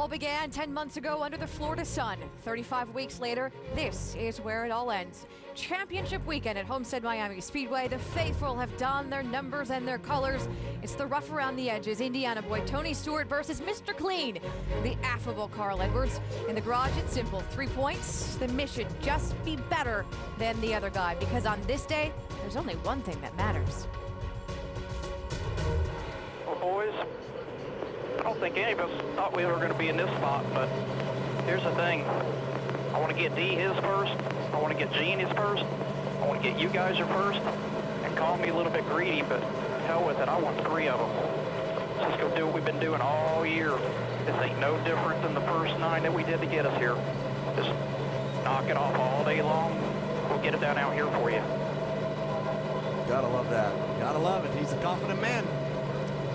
all began 10 months ago under the Florida sun. 35 weeks later, this is where it all ends. Championship weekend at Homestead-Miami Speedway. The faithful have donned their numbers and their colors. It's the rough around the edges Indiana boy Tony Stewart versus Mr. Clean, the affable Carl Edwards. In the garage, it's simple. 3 points. The mission, just be better than the other guy, because on this day, there's only one thing that matters. Well, boys, I don't think any of us thought we were going to be in this spot, but here's the thing. I want to get D his first. I want to get Gene his first. I want to get you guys your first. And call me a little bit greedy, but hell with it. I want 3 of them. Let's just go do what we've been doing all year. This ain't no different than the first 9 that we did to get us here. Just knock it off all day long. We'll get it down out here for you. Gotta love that. Gotta love it. He's a confident man.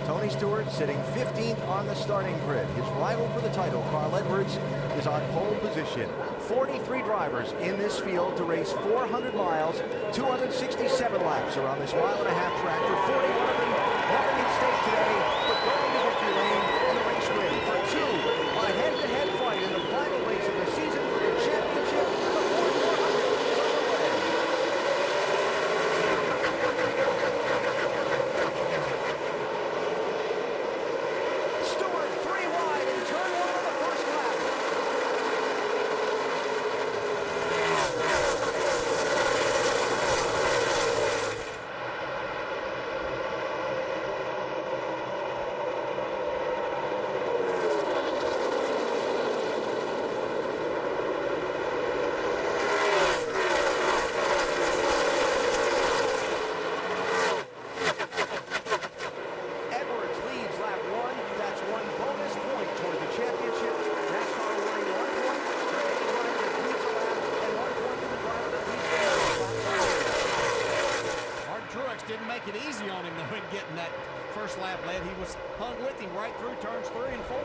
Tony Stewart sitting 15th on the starting grid. His rival for the title, Carl Edwards, is on pole position. 43 drivers in this field to race 400 miles, 267 laps around this mile-and-a-half track. For 41 of them, nothing at stake today but going to victory lane and the race win for 2 on a head-to-head fight in the final race of the season for the championship. The 400 is underway. Stewart 3 wide in turn 1 of the first lap. Edwards leads lap 1. That's 1 bonus point toward the championship. NASCAR awarding 1 point for any driver that leads a lap and 1 point to the driver that leads the lap. Art Truex didn't make it easy on him, though, in getting that first lap led. He was hung with him right through turns 3 and 4.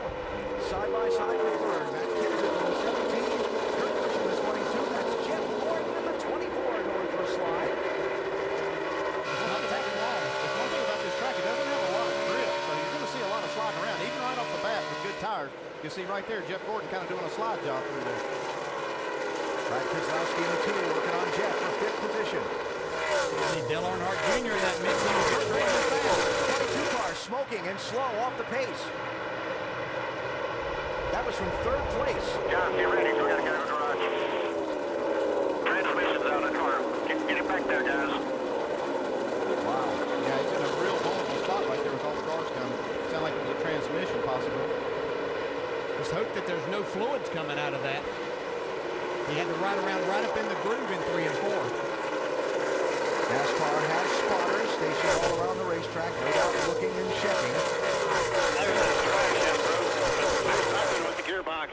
Side by side for third. Matt Kenseth in the 17. Kurt Busch in the 22. That's Jeff Gordon in the 24 going for a slide. It's not taking long. There's one thing about this track, it doesn't have a lot of grip, so you're going to see a lot of sliding around. Even right off the bat with good tires, you see right there Jeff Gordon kind of doing a slide job through there. Brad Keselowski in the 2 working on Jeff for 5th position. See Dale Earnhardt Jr. in that mid-zone extremely fast. 22 car smoking and slow off the pace. That was from 3rd place. John, get ready. We got to get out of the garage. Transmission's out of the car. Get it back there, guys. Wow. Yeah, he's in a real vulnerable spot right there with all the cars coming. Sound like it was a transmission possibly. Just hope that there's no fluids coming out of that. He had to ride around right up in the groove in 3 and 4. NASCAR has spotters stationed all around the racetrack, no doubt looking and checking. With the gearbox.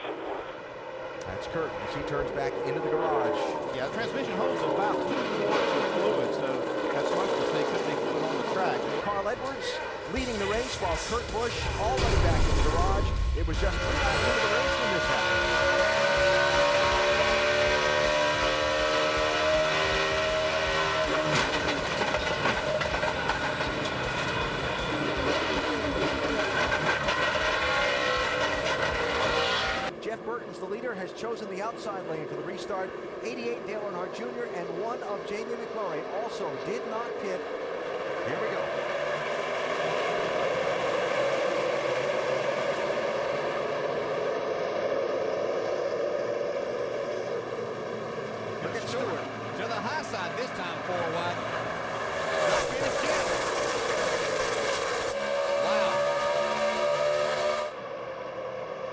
That's Kurt as he turns back into the garage. Yeah, the transmission holds about 2 quarts of fluid, so that's much to say could be fluid on the track. Carl Edwards leading the race while Kurt Busch already back in the garage. It was just 3 laps into the race when this happened. Jeff Burton's the leader, has chosen the outside lane for the restart. 88 Dale Earnhardt Jr. and 1 of Jamie McMurray also did not pit. Here we go. Look at Stewart. To the high side this time, 4 wide. Not finished yet. Wow.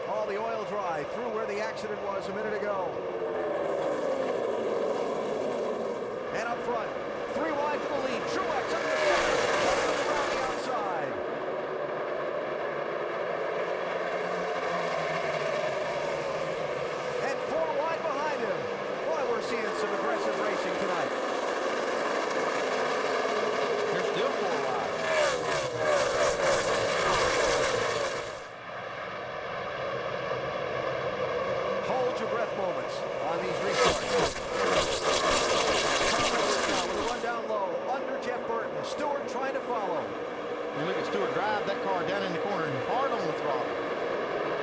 All the oil dry through where the accident was a minute ago. And up front, 3 wide for the lead. Truex under the second, around the outside. And 4 wide behind him. Boy, we're seeing some aggressive racing tonight. They're still 4 wide. Hold your breath moments on these restarts. Now with a run down low under Jeff Burton. Stewart trying to follow. You look at Stewart drive that car down in the corner and hard on the throttle.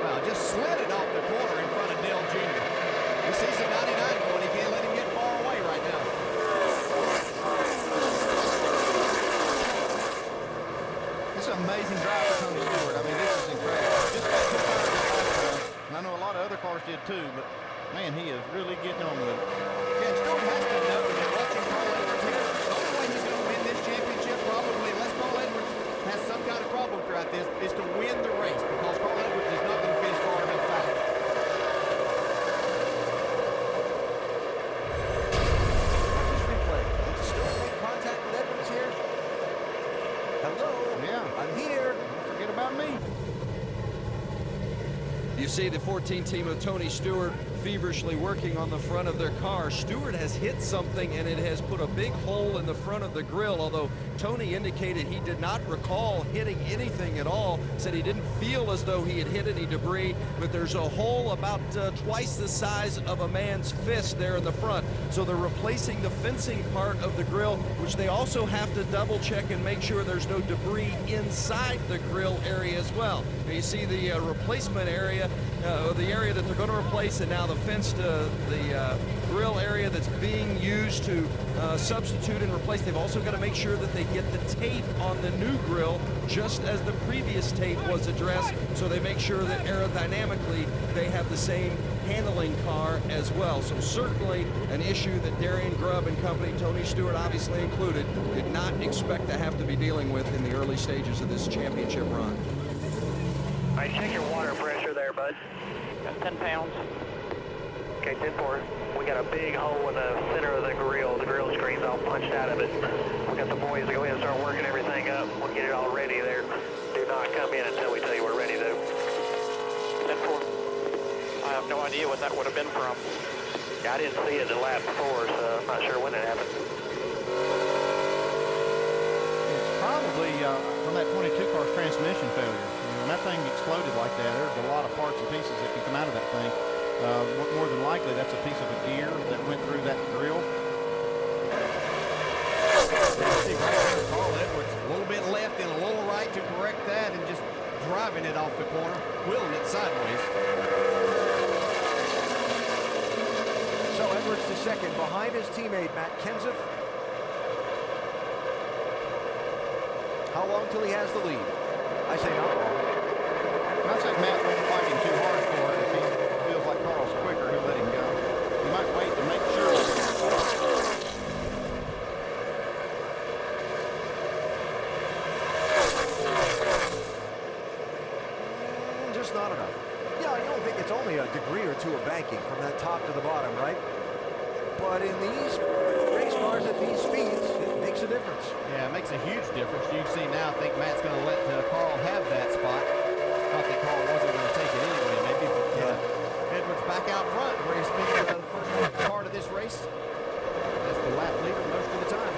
Well, just slid it off the corner in front of Dale Jr. He sees the 99 going. He can't let him get far away right now. It's an amazing drive for Tony Stewart. I mean, this is incredible. Just got 2 tires this last time. And I know a lot of other cars did too, but man, he is really getting on with it. Yeah, Stewart has to know that watching Carl Edwards here, the only way he's going to win this championship probably, unless Carl Edwards has some kind of problem throughout this, is to win the race, because Carl Edwards is not going to finish far enough back. Stewart make contact with Edwards here? Hello? Yeah. I'm here. Don't forget about me. You see the 14 team of Tony Stewart feverishly working on the front of their car. Stewart has hit something and it has put a big hole in the front of the grill, although Tony indicated he did not recall hitting anything at all, said he didn't feel as though he had hit any debris, but there's a hole about twice the size of a man's fist there in the front. So they're replacing the fencing part of the grill, which they also have to double check and make sure there's no debris inside the grill area as well. Now you see the replacement area, the area that they're going to replace, and now the fenced the grill area that's being used to substitute and replace. They've also got to make sure that they get the tape on the new grill just as the previous tape was addressed, so they make sure that aerodynamically they have the same handling car as well. So certainly an issue that Darian Grubb and company, Tony Stewart obviously included, did not expect to have to be dealing with in the early stages of this championship run. All right, check your water pressure there, bud. Got 10 pounds. Okay, 10-4. We got a big hole in the center of the grill. The grill screen's all punched out of it. We got the boys to go ahead and start working everything up. We'll get it all ready there. Do not come in until we tell you we're ready to. 10-4. I have no idea what that would have been from. Yeah, I didn't see it the lap before, so I'm not sure when it happened. It's probably from that 22 car's transmission failure. When that thing exploded like that, there's a lot of parts and pieces that can come out of that thing. More than likely, that's a piece of a gear that went through that grill. Carl Edwards, a little bit left and a little right to correct that, and just driving it off the corner, wheeling it sideways. So Edwards to second behind his teammate Matt Kenseth. How long till he has the lead? I say not long. I think Matt won't fight him too hard for it. If he feels like Carl's quicker, he'll let him go. He might wait to make sure. Just not enough. Yeah, you don't think it's only a degree or two of banking from that top to the bottom, right? But in these race cars at these speeds, it makes a difference. Yeah, it makes a huge difference. You see now, I think Matt's going to let Carl have that spot. Not that Carl wasn't going to take it anyway, maybe. But Edwards back out front, where he's been the first part of this race. That's the lap leader most of the time.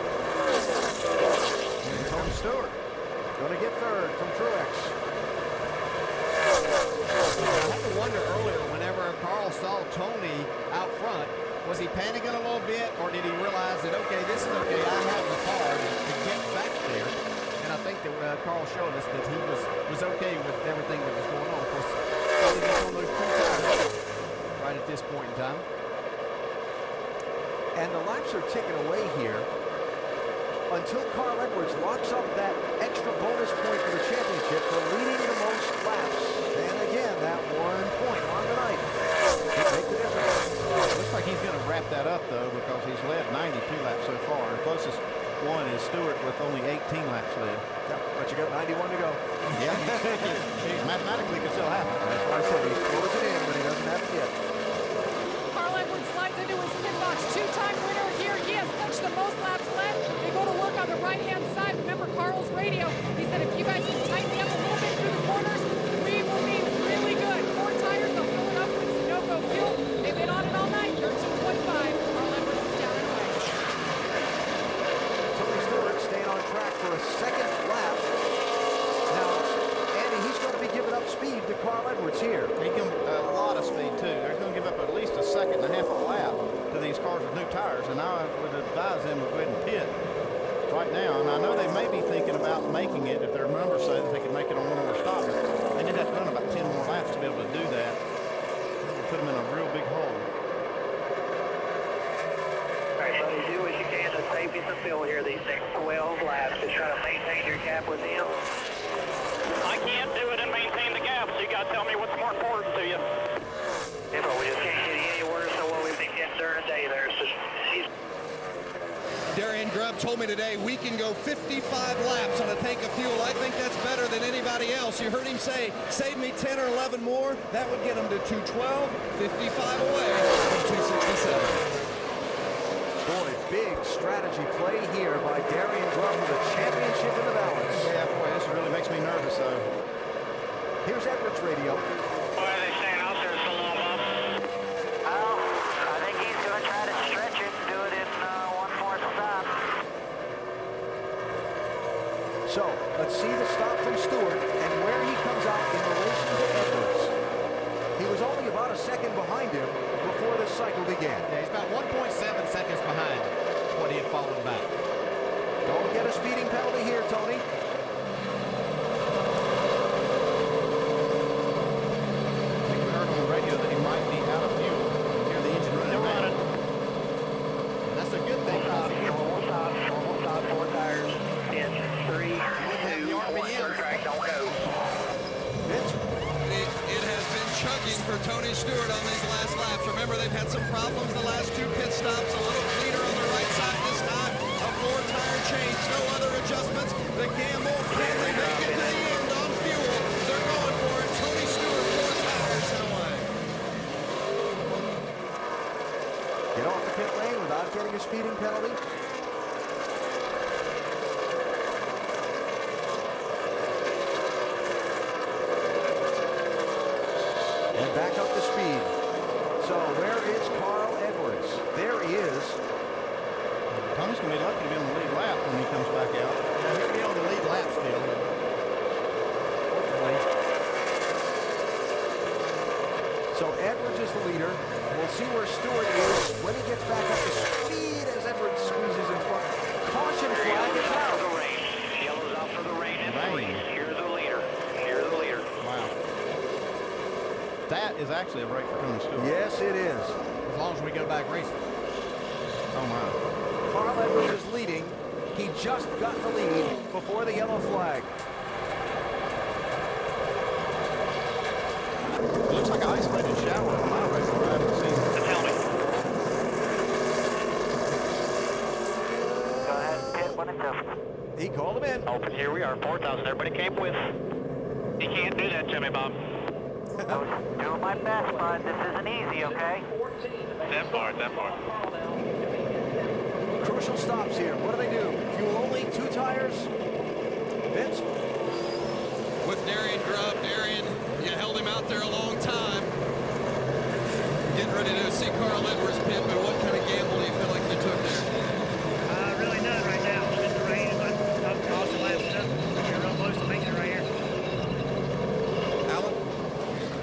And Tony Stewart going to get third from Truex. I had to wonder earlier, whenever Carl saw Tony out front, was he panicking a little bit, or did he realize that, okay, this is okay, I have the car to get back there? And I think that Carl showed us that he was okay with everything that was going on. Of course, Tony gets on those 2 tires right at this point in time. And the laps are ticking away here until Carl Edwards locks up that extra bonus point for the championship for leading the most laps. And again, that 1 point on the night could make the difference. Looks like he's going to wrap that up, though, because he's led 92 laps so far. The closest one is Stewart with only 18 laps led. Yeah, but you got 91 to go. Yeah, mathematically could still happen. That's why I said he's closing in, but he doesn't have it yet. Carl Edwards slides into his pit box. 2-time winner here. He has punched the most laps led. They go to work on the right-hand side. Remember Carl's radio. He said, if you guys can tighten me up a little bit through the corners, we will be really good. 4 tires, they'll fill it up with Sunoco fuel. They've been on it all night. 13.5. Carl Edwards is down and away. Tony Stewart staying on track for a second lap. Now, Andy, he's going to be giving up speed to Carl Edwards here. He can a lot of speed, too. They're going to give up at least a second and a half a lap to these cars with new tires, and I would advise them to go ahead and pit right now. And I know they may be thinking about making it if their numbers say that they can make it on one more stop. And it have to run about 10 more laps to be able to do that. It'll put him in a real big hole. All right, buddy, do what you can to save you some fuel here these next 12 laps to try to maintain your gap with him. I can't do it and maintain the gap, so you got to tell me what's more important to you. Yeah, but we just can't get any worse than what we've been getting during the day there. So Darian Grubb told me today we can go 55 laps on a tank of fuel. I think that's better than anybody else. You heard him say, save me 10 or 11 more. That would get him to 212, 55 away from 267. Boy, big strategy play here by Darian Grubb with a championship in the balance. Yeah, boy, this really makes me nervous, though. Here's Edwards' radio. why are they staying out there so long, Bob? Well, I think he's going to try to stretch it and do it in 1/4 stop. So, let's see the stop from Stewart and where he comes out in relation to Edwards. He was only about a second behind him before this cycle began. Yeah, he's about 1.7 seconds behind what he had fallen back. Don't get a speeding penalty here, Tony. We heard on the radio that he might be out of fuel. Hear the engine running around. And that's a good thing. Normal stop, 4 tires. In 3, 2, 1, third track, don't go. Vince, It has been chugging for Tony Stewart on these last laps. Remember, they've had some problems the last 2 pit stops. A little cleaner on the right side this time. A 4-tire change, no other adjustments. The gamble, can they make it to the end on fuel? They're going for it. Tony Stewart, 4 tires and away. get off the pit lane without getting a speeding penalty. And back up to speed. So where is Carl Edwards? There he is. Tony's going to be lucky to be on the lead lap when he comes back out. Yeah, he'll be on the lead lap still. So Edwards is the leader. We'll see where Stewart is when he gets back up to speed as Edwards squeezes in front. Caution flag is out. Yellow's out for the rain and Rain. Here's the leader. Here's the leader. Wow. That is actually a break for Tony Stewart. Yes, it is. As long as we go back racing. Oh, my. Carl Edwards is leading. He just got the lead before the yellow flag. It looks like an isolated shower on my radar. I haven't seen it. Tell me. Go ahead and pit when it comes. He called him in. Open, here we are, 4,000. Everybody came with. You can't do that to me, Bob. I was doing my best, bud. This isn't easy, okay? That part. Crucial stops here. What do they do? Fuel only, 2 tires. Vince? With Darian Grubb, you held him out there a long time. Getting ready to see Carl Edwards pit, but what kind of gamble do you feel like you took there? Really none right now. With the rain, I'm crossing the last stuff. You're real close to making it right here. Alan?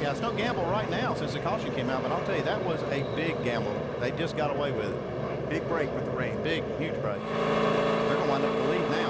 Yeah, it's no gamble right now since the caution came out, but I'll tell you, that was a big gamble. They just got away with it. Big break with the rain. Big, huge break. They're going to wind up the lead now.